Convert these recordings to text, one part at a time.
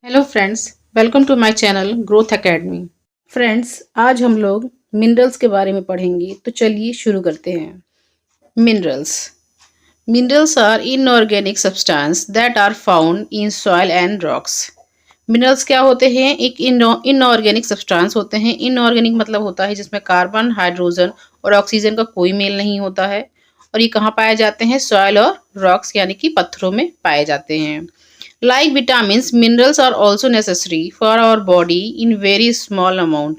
Hello friends, welcome to my channel Growth Academy. Friends, आज हम लोग मिनरल्स के बारे में पढ़ेंगे, तो चलिए शुरू करते हैं। Minerals minerals are inorganic substance that are found in soil and rocks. Minerals क्या होते हैं? एक इनऑर्गेनिक सब्सटेंस होते हैं। इनऑर्गेनिक मतलब होता है जिसमें कार्बन, हाइड्रोजन और ऑक्सीजन का कोई मेल नहीं होता है। और ये कहाँ पाए जाते हैं? सॉइल और रॉक्स यानी कि पत्थरों में पाए जाते हैं। Like vitamins, minerals are also necessary for our body in very small amount.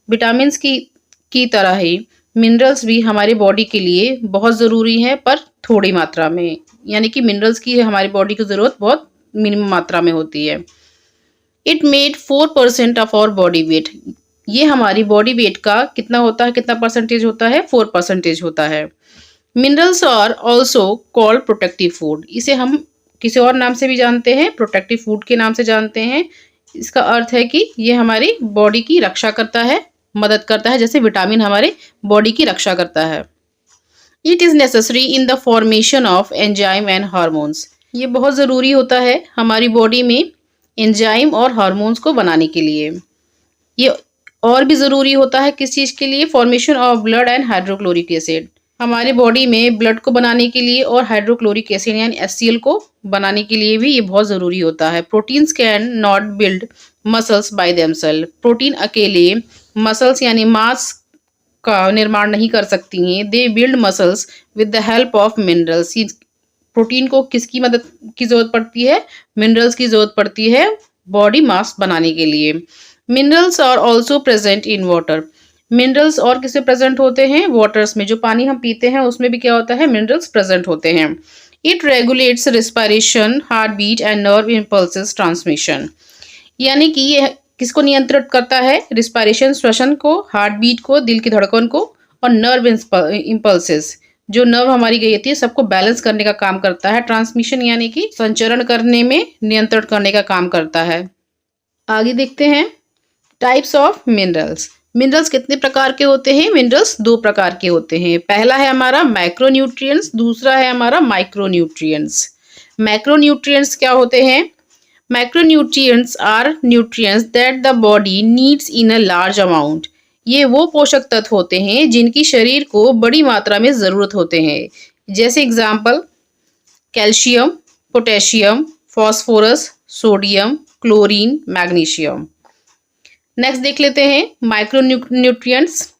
Vitamins की तरह ही मिनरल्स भी हमारी बॉडी के लिए बहुत ज़रूरी है, पर थोड़ी मात्रा में। यानी कि मिनरल्स की हमारी बॉडी की ज़रूरत बहुत मिनिमम मात्रा में होती है। It made 4% of our body weight. ये हमारी बॉडी वेट का कितना होता है? कितना परसेंटेज होता है? 4% होता है। Minerals are also called protective food. इसे हम किसी और नाम से भी जानते हैं, प्रोटेक्टिव फूड के नाम से जानते हैं। इसका अर्थ है कि ये हमारी बॉडी की रक्षा करता है, मदद करता है, जैसे विटामिन हमारे बॉडी की रक्षा करता है। It is necessary in the formation of enzyme and hormones. ये बहुत ज़रूरी होता है हमारी बॉडी में एंजाइम और हार्मोन्स को बनाने के लिए। ये और भी ज़रूरी होता है किस चीज़ के लिए? Formation of blood and hydrochloric acid. हमारे बॉडी में ब्लड को बनाने के लिए और हाइड्रोक्लोरिक एसिड यानी HCl को बनाने के लिए भी ये बहुत ज़रूरी होता है। Proteins can not build muscles by themself. Protein अकेले मसल्स यानी मांस का निर्माण नहीं कर सकती हैं। They build muscles with the help of minerals. Protein को किसकी मदद की ज़रूरत पड़ती है? मिनरल्स की ज़रूरत पड़ती है बॉडी मास बनाने के लिए। Minerals are also present in water. Minerals और किसमें प्रेजेंट होते हैं? वाटर्स में। जो पानी हम पीते हैं उसमें भी क्या होता है? मिनरल्स प्रेजेंट होते हैं। It regulates respiration, heart beat and nerve impulses transmission. यानी कि ये किसको नियंत्रित करता है? रिस्पायरेशन, श्वसन को, हार्ट बीट को, दिल की धड़कन को, और नर्व इम्पल्सेस, जो नर्व हमारी गई होती है, सबको बैलेंस करने का काम करता है। ट्रांसमिशन यानी कि संचरण करने में नियंत्रण करने का काम करता है। आगे देखते हैं टाइप्स ऑफ मिनरल्स। मिनरल्स कितने प्रकार के होते हैं? मिनरल्स 2 प्रकार के होते हैं। पहला है हमारा मैक्रोन्यूट्रिएंट्स, दूसरा है हमारा माइक्रोन्यूट्रिएंट्स। मैक्रोन्यूट्रिएंट्स क्या होते हैं? Macronutrients are nutrients that the body needs in a large amount. ये वो पोषक तत्व होते हैं जिनकी शरीर को बड़ी मात्रा में ज़रूरत होते हैं। जैसे example calcium, potassium, phosphorus, sodium, chlorine, magnesium. Next देख लेते हैं micronutrients.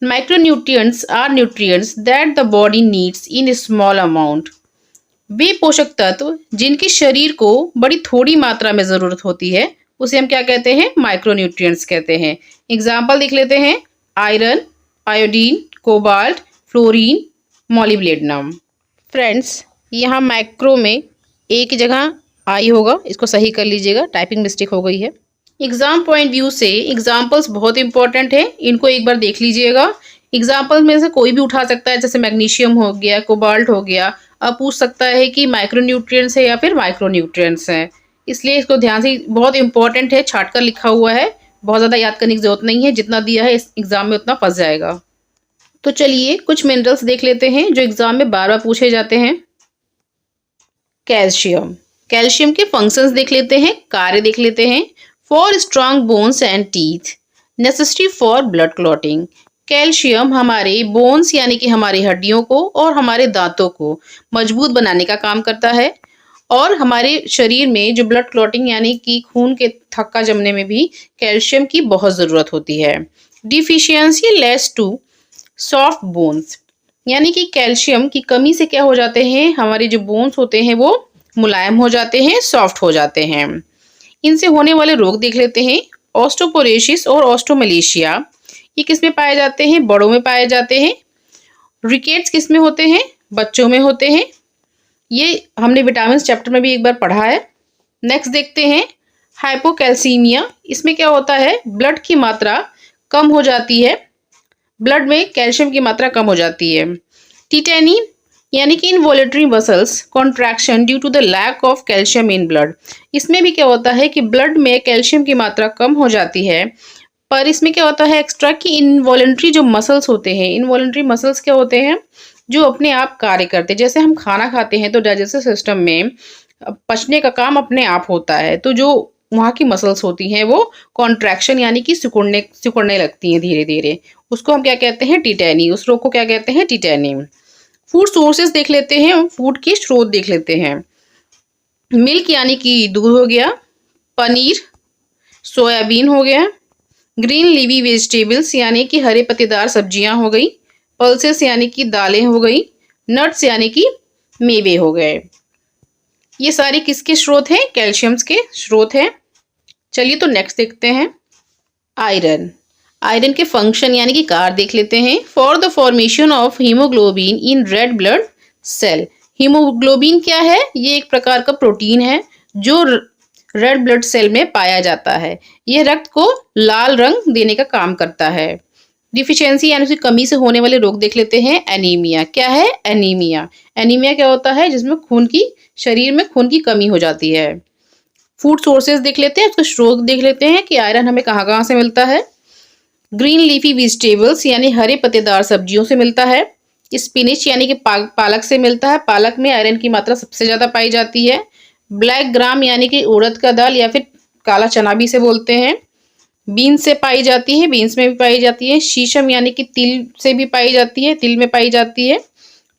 Micronutrients are nutrients that the body needs in small amount. वे पोषक तत्व जिनकी शरीर को बड़ी थोड़ी मात्रा में ज़रूरत होती है, उसे हम क्या कहते हैं? माइक्रोन्यूट्रिएंट्स कहते हैं। एग्जाम्पल देख लेते हैं iron, iodine, cobalt, fluorine, molybdenum. Friends, यहाँ माइक्रो में एक जगह आई होगा, इसको सही कर लीजिएगा, टाइपिंग मिस्टेक हो गई है। एग्जाम पॉइंट व्यू से एग्जाम्पल्स बहुत इंपॉर्टेंट है, इनको एक बार देख लीजिएगा। एग्जाम्पल में से कोई भी उठा सकता है, जैसे मैग्नीशियम हो गया, कोबाल्ट हो गया। अब पूछ सकता है कि माइक्रोन्यूट्रिएंट्स है या फिर माइक्रोन्यूट्रिएंट्स है, इसलिए इसको ध्यान से, बहुत इंपॉर्टेंट है, छाट कर लिखा हुआ है, बहुत ज़्यादा याद करने की जरूरत नहीं है, जितना दिया है इस एग्जाम में उतना फंस जाएगा। तो चलिए कुछ मिनरल्स देख लेते हैं जो एग्जाम में बार बार पूछे जाते हैं। कैल्शियम। कैल्शियम के फंक्शंस देख लेते हैं, कार्य देख लेते हैं। For strong bones and teeth, necessary for blood clotting. Calcium हमारे बोन्स यानी कि हमारी हड्डियों को और हमारे दांतों को मजबूत बनाने का काम करता है, और हमारे शरीर में जो ब्लड क्लॉटिंग यानी कि खून के थक्का जमने में भी कैल्शियम की बहुत ज़रूरत होती है। Deficiency leads to soft bones, यानी कि कैल्शियम की कमी से क्या हो जाते हैं? हमारे जो बोन्स होते हैं वो मुलायम हो जाते हैं, सॉफ्ट हो जाते हैं। इनसे होने वाले रोग देख लेते हैं। ऑस्टोपोरोसिस और ऑस्टोमलेशिया, ये किस में पाए जाते हैं? बड़ों में पाए जाते हैं। रिकेट्स किस में होते हैं? बच्चों में होते हैं। ये हमने विटामिन चैप्टर में भी एक बार पढ़ा है। नेक्स्ट देखते हैं हाइपोकैल्सीमिया। इसमें क्या होता है? ब्लड की मात्रा कम हो जाती है, ब्लड में कैल्शियम की मात्रा कम हो जाती है। टिटेनी यानी कि involuntary muscles contraction due to the lack of calcium in blood. इसमें भी क्या होता है कि ब्लड में कैल्शियम की मात्रा कम हो जाती है, पर इसमें क्या होता है एक्स्ट्रा कि इनवॉलेंटरी जो मसल्स होते हैं, इनवॉलेंटरी मसल्स क्या होते हैं? जो अपने आप कार्य करते हैं। जैसे हम खाना खाते हैं तो डाइजेस्टिव सिस्टम में पचने का काम अपने आप होता है। तो जो वहाँ की मसल्स होती हैं वो कॉन्ट्रैक्शन यानी कि सिकुड़ने सिकुड़ने लगती हैं धीरे धीरे। उसको हम क्या कहते हैं, टिटैनी। उस रोग को क्या कहते हैं, टिटैनी। फूड सोर्सेज देख लेते हैं, फूड के स्रोत देख लेते हैं। मिल्क यानी कि दूध हो गया, पनीर, सोयाबीन हो गया, ग्रीन लीवी वेजिटेबल्स यानी कि हरे पत्तेदार सब्जियां हो गई, पल्सेस यानी कि दालें हो गई, नट्स यानी कि मेवे हो गए। ये सारे किसके स्रोत हैं, कैल्शियम्स के स्रोत हैं। चलिए तो नेक्स्ट देखते हैं, आयरन। आयरन के फंक्शन यानी कि कार्य देख लेते हैं। For the formation of haemoglobin in red blood cell. Haemoglobin क्या है, ये एक प्रकार का प्रोटीन है जो रेड ब्लड सेल में पाया जाता है। यह रक्त को लाल रंग देने का काम करता है। डिफिशियंसी यानी उसकी कमी से होने वाले रोग देख लेते हैं। एनीमिया क्या है, एनीमिया। एनीमिया क्या होता है, जिसमें शरीर में खून की कमी हो जाती है। फूड सोर्सेज देख लेते हैं, उसके स्रोत देख लेते हैं कि आयरन हमें कहाँ कहाँ से मिलता है। ग्रीन लीफी वेजिटेबल्स यानी हरे पत्तेदार सब्जियों से मिलता है। स्पिनिच यानी कि पालक से मिलता है। पालक में आयरन की मात्रा सबसे ज्यादा पाई जाती है। ब्लैक ग्राम यानी कि उड़द का दाल या फिर काला चना भी इसे बोलते हैं, बीन्स से पाई जाती है, बीन्स में भी पाई जाती है। शीशम यानी कि तिल से भी पाई जाती है, तिल में पाई जाती है।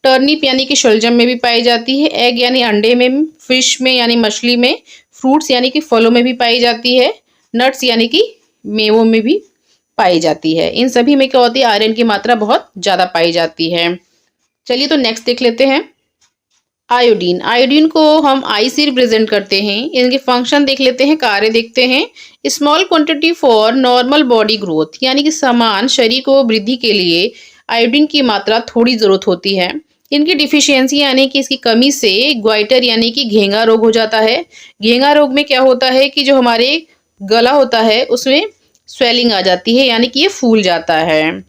टर्निप यानी कि शलजम में भी पाई जाती है। एग यानी अंडे में, फिश में यानी मछली में, फ्रूट्स यानी कि फलों में भी पाई जाती है। नट्स यानी कि मेवों में भी पाई जाती है। इन सभी में क्या होती है, आयरन की मात्रा बहुत ज्यादा पाई जाती है। चलिए तो नेक्स्ट देख लेते हैं, आयोडीन। आयोडीन को हम आई से रिप्रेजेंट करते हैं। इनके फंक्शन देख लेते हैं, कार्य देखते हैं। Small quantity for normal body growth यानी कि समान शरीर को वृद्धि के लिए आयोडीन की मात्रा थोड़ी जरूरत होती है। इनकी डिफिशियंसी यानी कि इसकी कमी से ग्वाइटर यानी कि घेंगा रोग हो जाता है। घेंगा रोग में क्या होता है कि जो हमारे गला होता है उसमें स्वेलिंग आ जाती है, यानी कि ये फूल जाता है।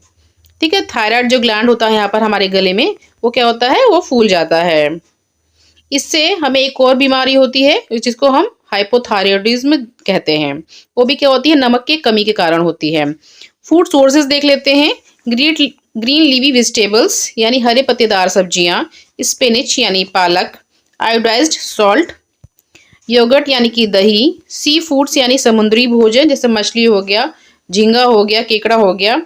ठीक है, थायराइड जो ग्लैंड होता है यहाँ पर हमारे गले में, वो क्या होता है, वो फूल जाता है। इससे हमें एक और बीमारी होती है जिसको हम हाइपोथायरॉयडिज्म कहते हैं। वो भी क्या होती है, नमक की कमी के कारण होती है। फूड सोर्सेज देख लेते हैं। ग्रीन लीवी वेजिटेबल्स यानी हरे पत्तेदार सब्जियां, स्पिनिच यानी पालक, आयोडाइज्ड सॉल्ट, योगर्ट यानी कि दही, सी फूड्स यानी समुद्री भोजन जैसे मछली हो गया, झींगा हो गया, केकड़ा हो गया,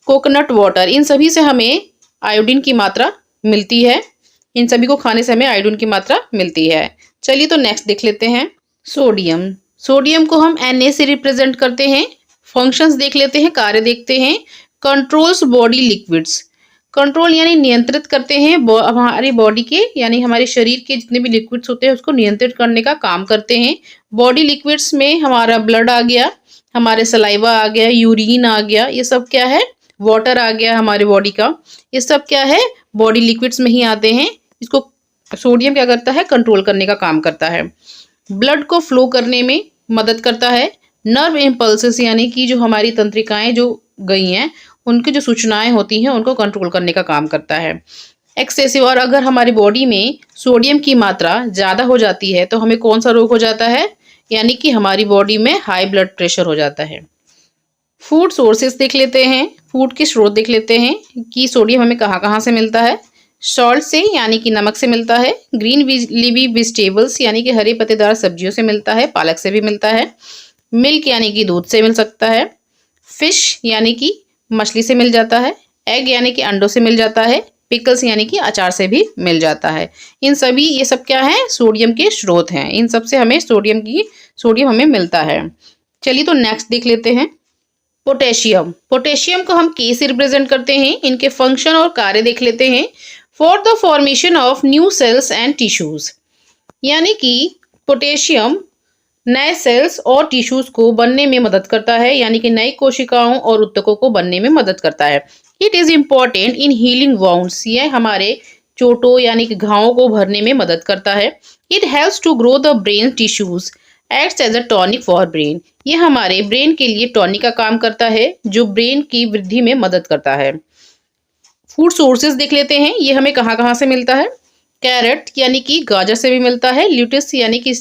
कोकोनट वाटर। इन सभी से हमें आयोडीन की मात्रा मिलती है। इन सभी को खाने से हमें आयोडीन की मात्रा मिलती है। चलिए तो नेक्स्ट देख लेते हैं, सोडियम। सोडियम को हम Na से रिप्रेजेंट करते हैं। फंक्शंस देख लेते हैं, कार्य देखते हैं। Controls body liquids. कंट्रोल यानी नियंत्रित करते हैं हमारी बॉडी के यानी हमारे शरीर के जितने भी लिक्विड्स होते हैं उसको नियंत्रित करने का काम करते हैं। बॉडी लिक्विड्स में हमारा ब्लड आ गया, हमारे सलाइवा आ गया, यूरिन आ गया, ये सब क्या है, वाटर आ गया हमारे बॉडी का, ये सब क्या है, बॉडी लिक्विड्स में ही आते हैं। इसको सोडियम क्या करता है, कंट्रोल करने का काम करता है। ब्लड को फ्लो करने में मदद करता है। नर्व इम्पल्सेस यानी कि जो हमारी तंत्रिकाएं जो गई हैं उनकी जो सूचनाएं होती हैं उनको कंट्रोल करने का काम करता है। एक्सेसिव, और अगर हमारी बॉडी में सोडियम की मात्रा ज़्यादा हो जाती है तो हमें कौन सा रोग हो जाता है, यानी कि हमारी बॉडी में हाई ब्लड प्रेशर हो जाता है। फूड सोर्सेस देख लेते हैं, फूड के स्रोत देख लेते हैं कि सोडियम हमें कहाँ कहाँ से मिलता है। सॉल्ट से यानी कि नमक से मिलता है। ग्रीन लीवी वेजिटेबल्स यानी कि हरे पत्तेदार सब्जियों से मिलता है, पालक से भी मिलता है। मिल्क यानी कि दूध से मिल सकता है। फिश यानी कि मछली से मिल जाता है। एग यानी कि अंडों से मिल जाता है। पिकल्स यानी कि अचार से भी मिल जाता है। इन सभी ये सब क्या है, सोडियम के स्रोत हैं। इन सब से हमें सोडियम हमें मिलता है। चलिए तो नेक्स्ट देख लेते हैं, पोटेशियम। पोटेशियम को हम के से रिप्रेजेंट करते हैं। इनके फंक्शन और कार्य देख लेते हैं। For the formation of new sales and tissues, यानी कि पोटेशियम नए सेल्स और टिश्यूज को बनने में मदद करता है, यानी कि नई कोशिकाओं और ऊतकों को बनने में मदद करता है। It is important in healing wounds, यह हमारे चोटों यानी कि घावों को भरने में मदद करता है। It helps to grow the brain tissues, acts as a tonic for brain, यह हमारे ब्रेन के लिए टॉनिक का काम करता है जो ब्रेन की वृद्धि में मदद करता है। फूड सोर्सेज देख लेते हैं, ये हमें कहाँ कहाँ से मिलता है। कैरेट यानी कि गाजर से भी मिलता है। ल्यूटिस यानी कि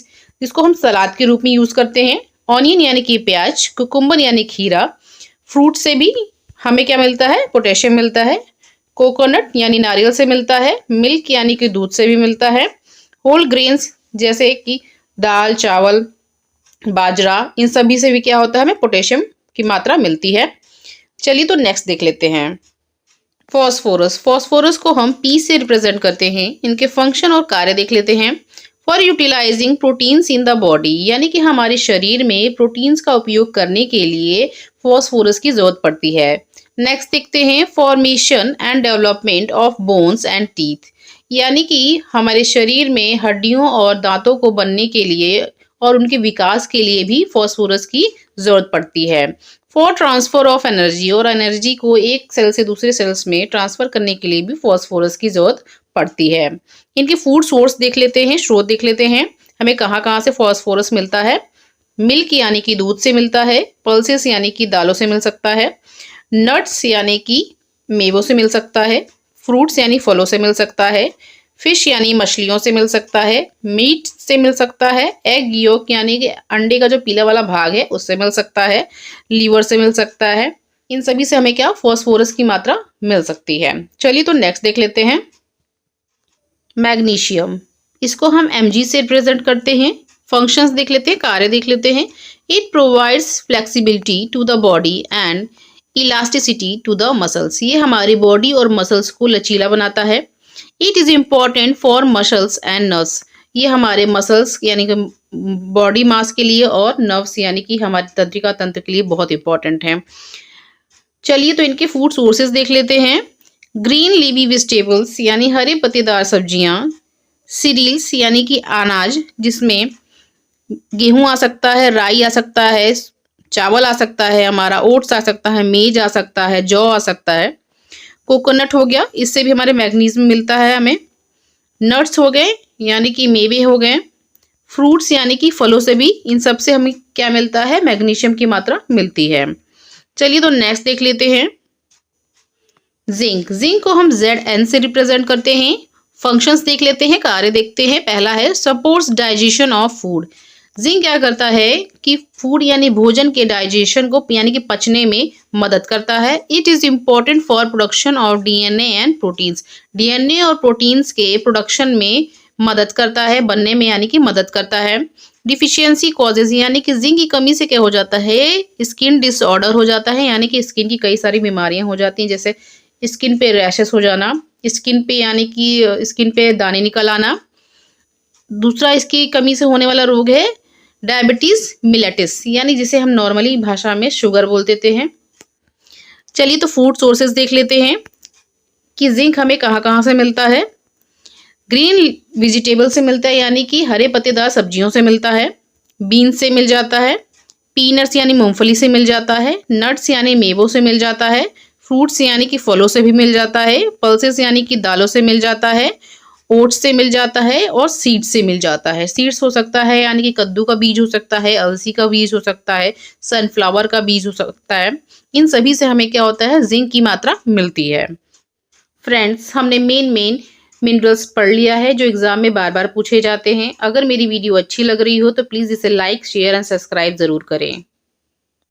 जिसको हम सलाद के रूप में यूज करते हैं। ऑनियन यानी कि प्याज। कुकुम्बर यानी खीरा। फ्रूट से भी हमें क्या मिलता है, पोटेशियम मिलता है। कोकोनट यानी नारियल से मिलता है। मिल्क यानी कि दूध से भी मिलता है। होल ग्रेन्स जैसे कि दाल, चावल, बाजरा, इन सभी से भी क्या होता है, हमें पोटेशियम की मात्रा मिलती है। चलिए तो नेक्स्ट देख लेते हैं। फॉस्फोरस। फॉस्फोरस को हम पी से रिप्रेजेंट करते हैं। इनके फंक्शन और कार्य देख लेते हैं। For utilising proteins in the body, यानी कि हमारे शरीर में प्रोटीन्स का उपयोग करने के लिए फॉस्फोरस की जरूरत पड़ती है। नेक्स्ट देखते हैं, formation and development of bones and teeth, यानी कि हमारे शरीर में हड्डियों और दांतों को बनने के लिए और उनके विकास के लिए भी फॉस्फोरस की जरूरत पड़ती है। फॉर ट्रांसफर ऑफ एनर्जी, और एनर्जी को एक सेल से दूसरे सेल्स में ट्रांसफर करने के लिए भी फॉस्फोरस की जरूरत पड़ती है। इनके फूड सोर्स देख लेते हैं, स्रोत देख लेते हैं, हमें कहाँ कहाँ से फॉस्फोरस मिलता है। मिल्क यानी कि दूध से मिलता है, पल्सेस यानी कि दालों से मिल सकता है, नट्स यानी कि मेवों से मिल सकता है, फ्रूट्स यानी फलों से मिल सकता है, फिश यानी मछलियों से मिल सकता है, मीट से मिल सकता है, एग योक यानी कि अंडे का जो पीला वाला भाग है उससे मिल सकता है, लीवर से मिल सकता है। इन सभी से हमें क्या, फॉस्फोरस की मात्रा मिल सकती है। चलिए तो नेक्स्ट देख लेते हैं, मैग्नीशियम। इसको हम Mg से रिप्रेजेंट करते हैं। फंक्शंस देख लेते हैं, कार्य देख लेते हैं। It provides flexibility to the body and elasticity to the muscles, ये हमारी बॉडी और मसल्स को लचीला बनाता है। It is important for muscles and nerves, ये हमारे मसल्स यानी कि बॉडी मास के लिए और नर्व्स यानी कि हमारे तंत्रिका तंत्र के लिए बहुत इंपॉर्टेंट है। चलिए तो इनके फूड सोर्सेज देख लेते हैं। ग्रीन लीवी वेजिटेबल्स यानी हरे पत्तेदार सब्जियां, सीरियल्स यानी कि अनाज, जिसमें गेहूं आ सकता है, राई आ सकता है, चावल आ सकता है, हमारा ओट्स आ सकता है, मेज आ सकता है, जौ आ सकता है, कोकोनट हो गया, इससे भी हमारे मैग्नीशियम मिलता है हमें। नट्स हो गए यानी कि मेवे हो गए, फ्रूट्स यानी कि फलों से भी, इन सब से हमें क्या मिलता है, मैग्नीशियम की मात्रा मिलती है। चलिए तो नेक्स्ट देख लेते हैं, जिंक। जिंक को हम Zn से रिप्रेजेंट करते हैं। फंक्शंस देख लेते हैं, कार्य देखते हैं। पहला है supports digestion of food. Zinc क्या करता है कि फूड यानी भोजन के डाइजेशन को यानी कि पचने में मदद करता है। It is important for production of DNA and proteins, DNA और प्रोटीन्स के प्रोडक्शन में मदद करता है, बनने में यानी कि मदद करता है। डिफिशियंसी कॉजेज, यानी कि जिंक की कमी से क्या हो जाता है, स्किन डिसऑर्डर हो जाता है, यानी कि स्किन की कई सारी बीमारियां हो जाती हैं, जैसे स्किन पे रैशेस हो जाना, स्किन पे यानी कि स्किन पे दाने निकल आना। दूसरा इसकी कमी से होने वाला रोग है डायबिटीज मिलेटिस, यानी जिसे हम नॉर्मली भाषा में शुगर बोल देते हैं। चलिए तो फूड सोर्सेज देख लेते हैं कि जिंक हमें कहाँ कहाँ से मिलता है। ग्रीन वेजिटेबल से मिलता है, यानी कि हरे पत्तेदार सब्जियों से मिलता है। बीन्स से मिल जाता है। पीनट्स यानी मूंगफली से मिल जाता है। नट्स यानी मेवों से मिल जाता है। फ्रूट्स यानी कि फलों से भी मिल जाता है। पल्सेस यानी कि दालों से मिल जाता है। ओट्स से मिल जाता है और सीड्स से मिल जाता है। सीड्स हो सकता है यानी कि कद्दू का बीज हो सकता है, अलसी का बीज हो सकता है, सनफ्लावर का बीज हो सकता है। इन सभी से हमें क्या होता है, जिंक की मात्रा मिलती है। फ्रेंड्स, हमने मेन मिनरल्स पढ़ लिया है जो एग्जाम में बार बार पूछे जाते हैं। अगर मेरी वीडियो अच्छी लग रही हो तो प्लीज़ इसे लाइक, शेयर एंड सब्सक्राइब ज़रूर करें।